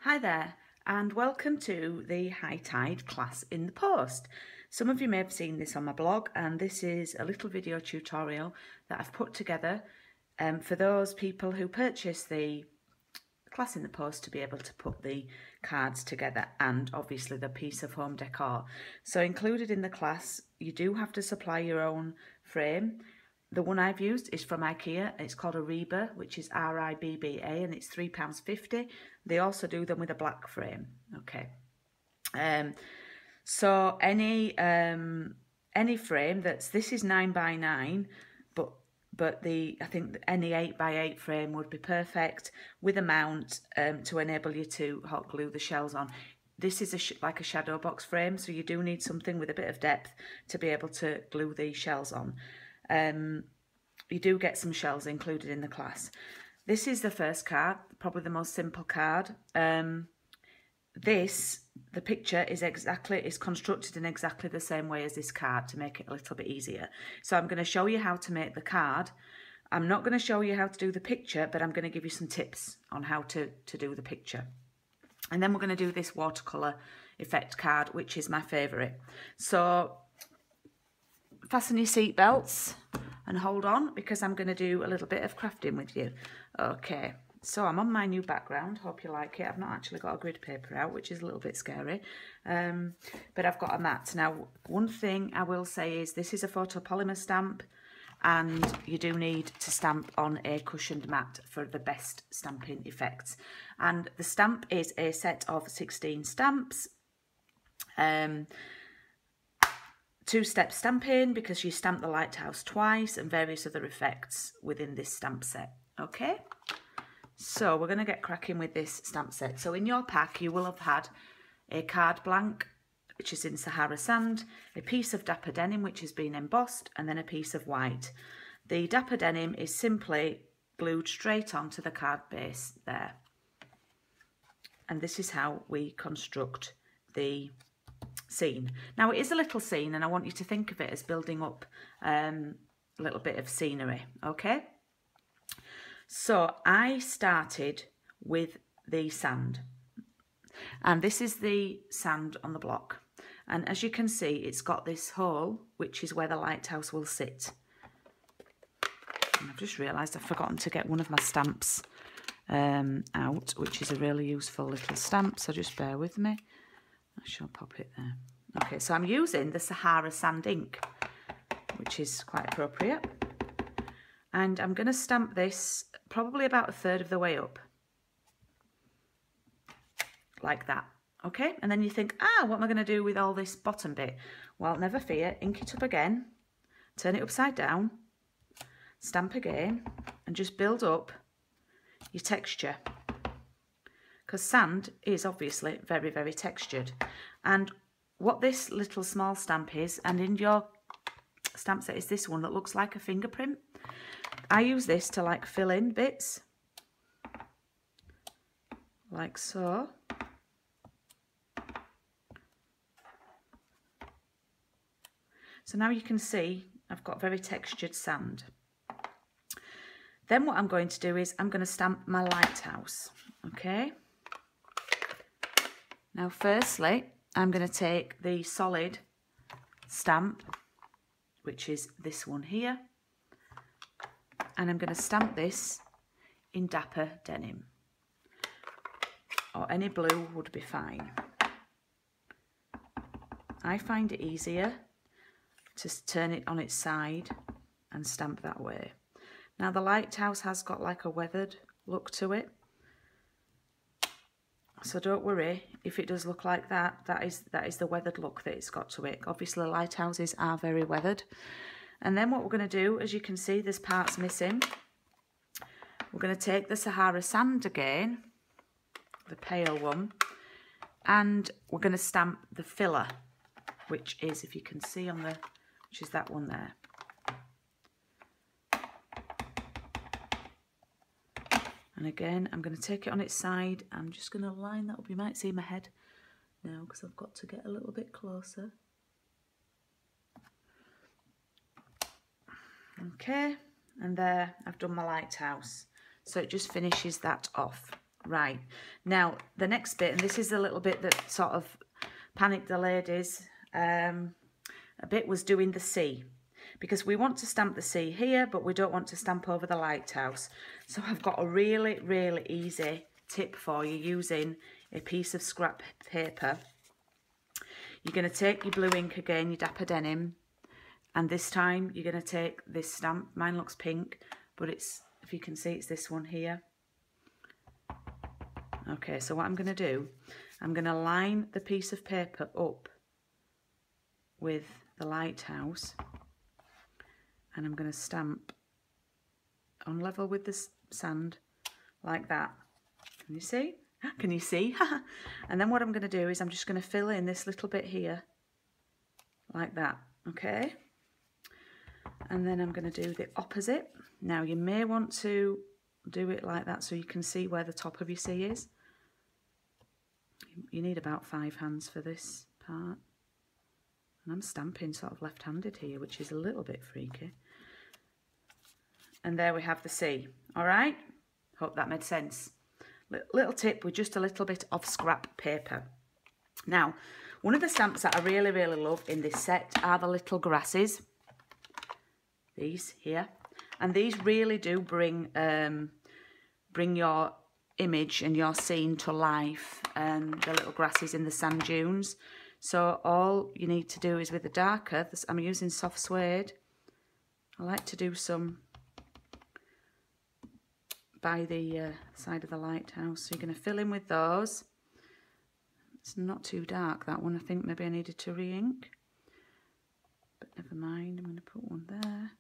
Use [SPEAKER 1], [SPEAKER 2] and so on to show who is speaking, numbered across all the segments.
[SPEAKER 1] Hi there and welcome to the High Tide class in the post. Some of you may have seen this on my blog, and this is a little video tutorial that I've put together for those people who purchase the class in the post to be able to put the cards together and obviously the piece of home decor. So included in the class, you do have to supply your own frame. The one I've used is from IKEA. It's called a Ribba, which is R-I-B-B-A, and it's £3.50. They also do them with a black frame. Okay. So any frame this is 9x9, but I think any 8x8 frame would be perfect with a mount to enable you to hot glue the shells on. This is like a shadow box frame, so you do need something with a bit of depth to be able to glue the shells on. You do get some shells included in the class. This is the first card, probably the most simple card. The picture is constructed in exactly the same way as this card to make it a little bit easier. So I'm going to show you how to make the card. I'm not going to show you how to do the picture, but I'm going to give you some tips on how to do the picture. And then we're going to do this watercolour effect card, which is my favourite. So fasten your seat belts and hold on, because I'm going to do a little bit of crafting with you. Okay, so I'm on my new background. Hope you like it. I've not actually got a grid paper out, which is a little bit scary, but I've got a mat. Now, one thing I will say is this is a photopolymer stamp, and you do need to stamp on a cushioned mat for the best stamping effects. And the stamp is a set of 16 stamps. Two-step stamping, because you stamp the lighthouse twice, and various other effects within this stamp set. Okay, so we're going to get cracking with this stamp set. So in your pack you will have had a card blank, which is in Sahara Sand, a piece of dapper denim which has been embossed, and then a piece of white. The dapper denim is simply glued straight onto the card base there, and this is how we construct the scene. Now, it is a little scene, and I want you to think of it as building up a little bit of scenery. Okay, so I started with the sand, and this is the sand on the block, and as you can see, it's got this hole which is where the lighthouse will sit. And I've just realised I've forgotten to get one of my stamps out, which is a really useful little stamp, so just bear with me. I shall pop it there. Okay, so I'm using the Sahara Sand Ink, which is quite appropriate. And I'm going to stamp this probably about 1/3 of the way up. Like that. Okay, and then you think, what am I going to do with all this bottom bit? Well, never fear, ink it up again, turn it upside down, stamp again, and just build up your texture. Because sand is obviously very, very textured. And what this little small stamp is, and in your stamp set is this one that looks like a fingerprint. I use this to like fill in bits, like so. So now you can see I've got very textured sand. Then what I'm going to do is I'm going to stamp my lighthouse. Okay. Now, firstly, I'm going to take the solid stamp, which is this one here, and I'm going to stamp this in dapper denim, or any blue would be fine. I find it easier to turn it on its side and stamp that way. Now, the lighthouse has got like a weathered look to it, so don't worry if it does look like that. That is the weathered look that it's got to it. Obviously, lighthouses are very weathered. And then what we're going to do, as you can see, there's parts missing. We're going to take the Sahara Sand again, the pale one, and we're going to stamp the filler, which is, if you can see on the, which is that one there. And again, I'm going to take it on its side. I'm just going to line that up. You might see my head now because I've got to get a little bit closer. Okay, and there I've done my lighthouse. So it just finishes that off. Right, now the next bit, and this is a little bit that sort of panicked the ladies a bit, was doing the sea. Because we want to stamp the sea here, but we don't want to stamp over the lighthouse. So I've got a really, really easy tip for you using a piece of scrap paper. You're going to take your blue ink again, your Dapper Denim, and this time you're going to take this stamp. Mine looks pink, but it's, if you can see, it's this one here. Okay, so what I'm going to do, I'm going to line the piece of paper up with the lighthouse, and I'm going to stamp on level with the sand like that. Can you see? Can you see? And then what I'm going to do is I'm just going to fill in this little bit here like that, okay? And then I'm going to do the opposite. Now you may want to do it like that so you can see where the top of your sea is. You need about 5 hands for this part. And I'm stamping sort of left-handed here, which is a little bit freaky. And there we have the sea. All right? Hope that made sense. Little tip with just a little bit of scrap paper. Now, one of the stamps that I really, really love in this set are the little grasses. These here. And these really do bring your image and your scene to life. The little grasses in the sand dunes. So all you need to do is with the darker, I'm using soft suede. I like to do some by the side of the lighthouse. So you're going to fill in with those. It's not too dark, that one. I think maybe I needed to re-ink. But never mind, I'm going to put one there.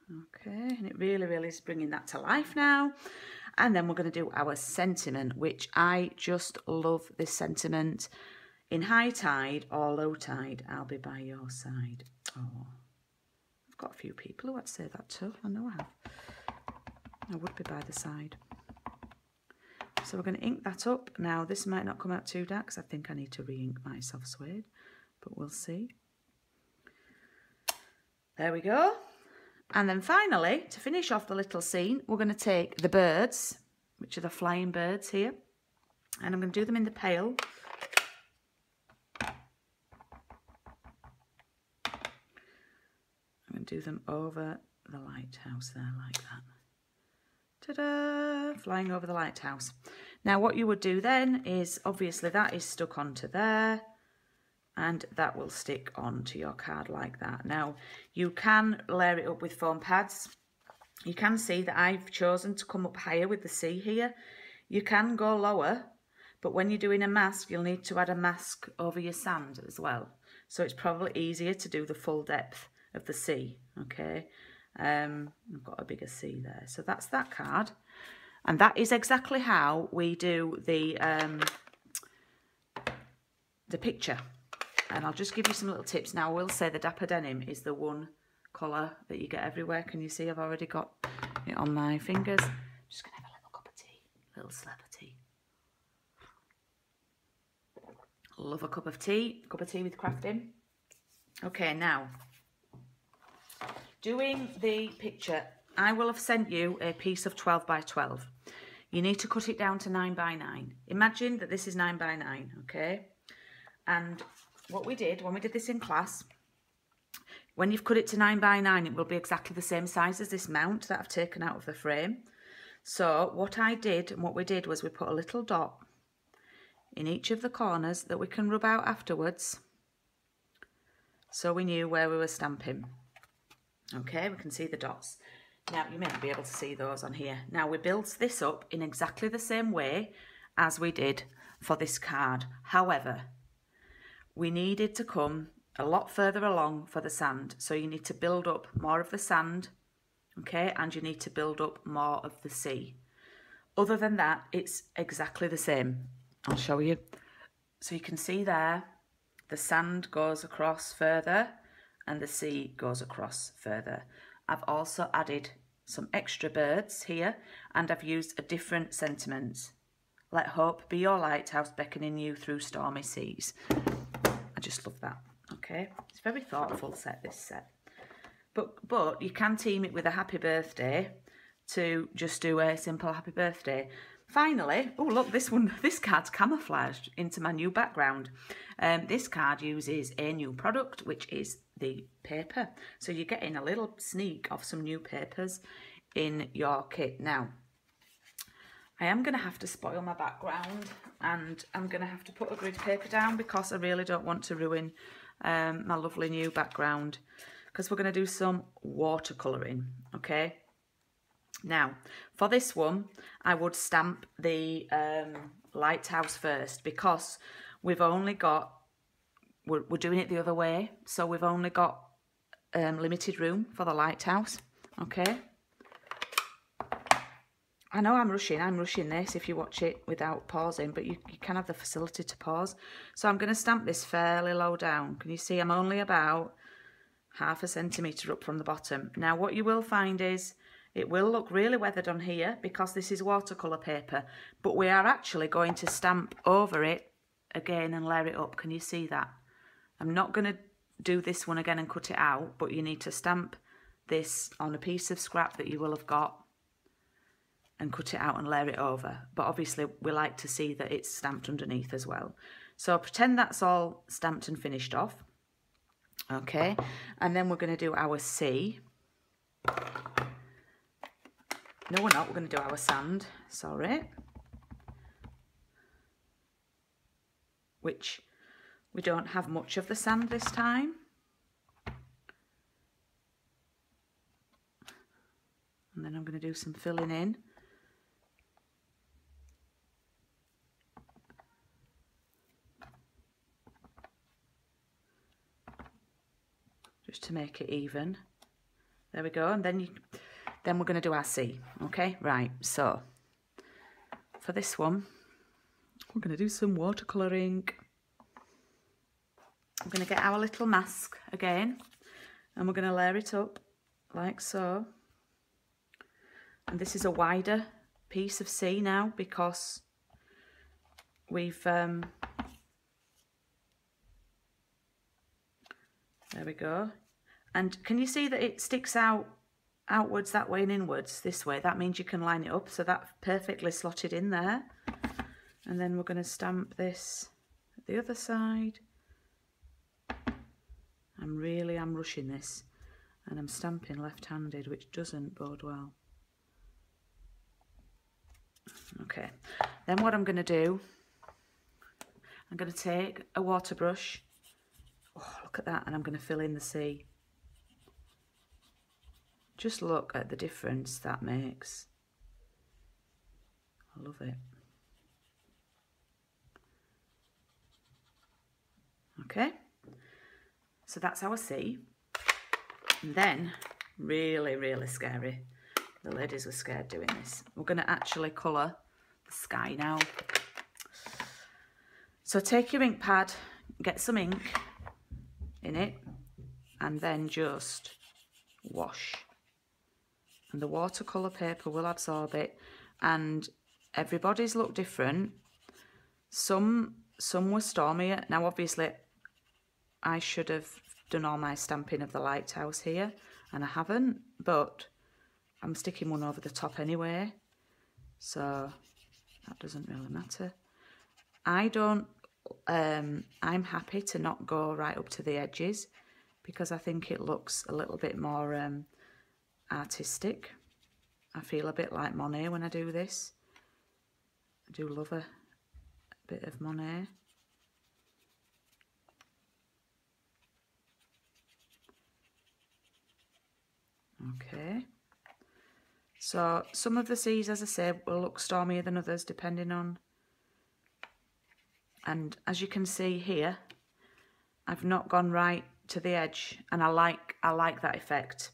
[SPEAKER 1] Okay, and it really, really is bringing that to life now. And then we're going to do our sentiment, which I just love this sentiment. In high tide or low tide, I'll be by your side. Oh, I've got a few people who would say that too. I know I have. I would be by the side. So we're going to ink that up. Now, this might not come out too dark because I think I need to re-ink my soft suede, but we'll see. There we go. And then finally, to finish off the little scene, we're going to take the birds, which are the flying birds here, and I'm going to do them in the pail. I'm going to do them over the lighthouse there like that. Ta-da! Flying over the lighthouse. Now what you would do then is, obviously that is stuck onto there, and that will stick onto your card like that. Now, you can layer it up with foam pads. You can see that I've chosen to come up higher with the sea here. You can go lower, but when you're doing a mask, you'll need to add a mask over your sand as well. So it's probably easier to do the full depth of the sea, okay? I've got a bigger sea there. So that's that card. And that is exactly how we do the picture. And I'll just give you some little tips. Now, I will say the Dapper Denim is the one colour that you get everywhere. Can you see I've already got it on my fingers? Just going to have a little cup of tea, little slab of tea. Love a cup of tea with crafting. Okay, now, doing the picture, I will have sent you a piece of 12 by 12. You need to cut it down to 9 by 9. Imagine that this is 9 by 9, okay? And what we did when we did this in class, when you've cut it to 9 by 9, it will be exactly the same size as this mount that I've taken out of the frame. So what I did and what we did was we put a little dot in each of the corners that we can rub out afterwards, so we knew where we were stamping. Okay, we can see the dots. Now, you may not be able to see those on here. Now, we built this up in exactly the same way as we did for this card. However, we needed to come a lot further along for the sand. So you need to build up more of the sand, okay? And you need to build up more of the sea. Other than that, it's exactly the same. I'll show you. So you can see there, the sand goes across further and the sea goes across further. I've also added some extra birds here, and I've used a different sentiment. Let hope be your lighthouse, beckoning you through stormy seas. I just love that, okay? It's a very thoughtful set, this set. But you can team it with a happy birthday, to just do a simple happy birthday. Finally, oh look, this card's camouflaged into my new background. This card uses a new product, which is the paper. So you're getting a little sneak of some new papers in your kit. Now, I am going to have to spoil my background, and I'm going to have to put a grid paper down because I really don't want to ruin my lovely new background, because we're going to do some watercolouring, okay? Now, for this one, I would stamp the lighthouse first, because we've only got, we're doing it the other way, so we've only got limited room for the lighthouse, okay? I know I'm rushing this if you watch it without pausing, but you can have the facility to pause. So I'm going to stamp this fairly low down. Can you see I'm only about 1/2 centimetre up from the bottom. Now what you will find is it will look really weathered on here because this is watercolour paper, but we are actually going to stamp over it again and layer it up. Can you see that? I'm not going to do this one again and cut it out, but you need to stamp this on a piece of scrap that you will have got and cut it out and layer it over. But obviously we like to see that it's stamped underneath as well. So pretend that's all stamped and finished off. Okay, and then we're going to do our C. No, we're not. We're going to do our sand, sorry. Which we don't have much of the sand this time. And then I'm going to do some filling in. Just to make it even. There we go. And then we're going to do our C. Okay, right. So for this one, we're going to do some watercolour ink. I'm going to get our little mask again, and we're going to layer it up like so. And this is a wider piece of C now because we've there we go. And can you see that it sticks outwards that way and inwards this way? That means you can line it up, so that's perfectly slotted in there. And then we're going to stamp this at the other side. I'm rushing this, and I'm stamping left-handed, which doesn't bode well. Okay, then what I'm going to do, I'm going to take a water brush. Oh, look at that, and I'm going to fill in the C. Just look at the difference that makes. I love it. Okay, so that's our C. And then, really, really scary. The ladies were scared doing this. We're going to actually colour the sky now. So take your ink pad, get some ink in it, and then just wash. And the watercolour paper will absorb it. And everybody's look different. Some were stormier. Now obviously I should have done all my stamping of the lighthouse here, and I haven't, but I'm sticking one over the top anyway, so that doesn't really matter. I'm happy to not go right up to the edges because I think it looks a little bit more artistic. I feel a bit like Monet when I do this. I do love a bit of Monet. Okay. So some of the C's, as I say, will look stormier than others depending on. And as you can see here, I've not gone right to the edge, and I like that effect.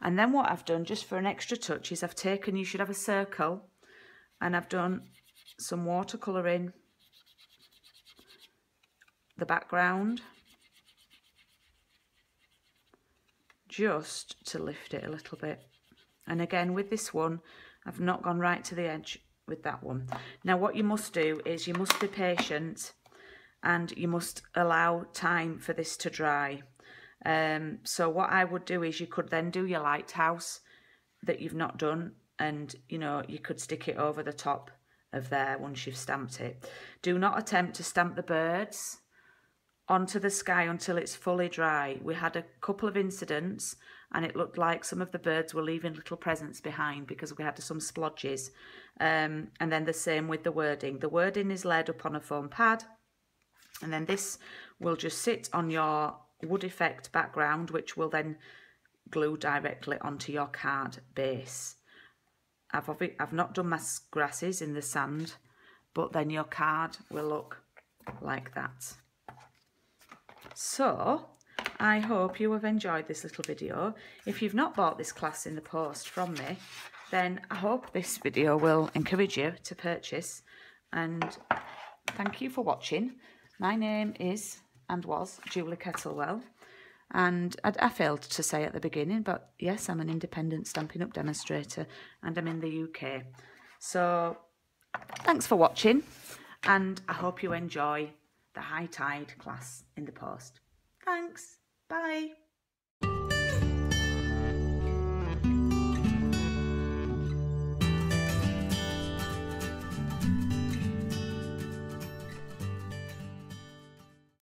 [SPEAKER 1] And then what I've done, just for an extra touch, is I've taken, you should have a circle, and I've done some watercolour in the background, just to lift it a little bit. And again, with this one, I've not gone right to the edge with that one. Now what you must do is you must be patient, and you must allow time for this to dry. So what I would do is you could then do your lighthouse that you've not done and you know, you could stick it over the top of there once you've stamped it. Do not attempt to stamp the birds onto the sky until it's fully dry. We had a couple of incidents and it looked like some of the birds were leaving little presents behind because we had some splodges. And then the same with the wording. The wording is laid up on a foam pad, and then this will just sit on your wood effect background, which will then glue directly onto your card base. I've not done my grasses in the sand, but then your card will look like that. So I hope you have enjoyed this little video. If you've not bought this class in the post from me, then I hope this video will encourage you to purchase, and thank you for watching. My name is and was Julie Kettlewell, and I failed to say at the beginning, but yes, I'm an independent Stampin' Up! Demonstrator and I'm in the UK. So thanks for watching, and I hope you enjoy the High Tide class in the post. Thanks. Bye.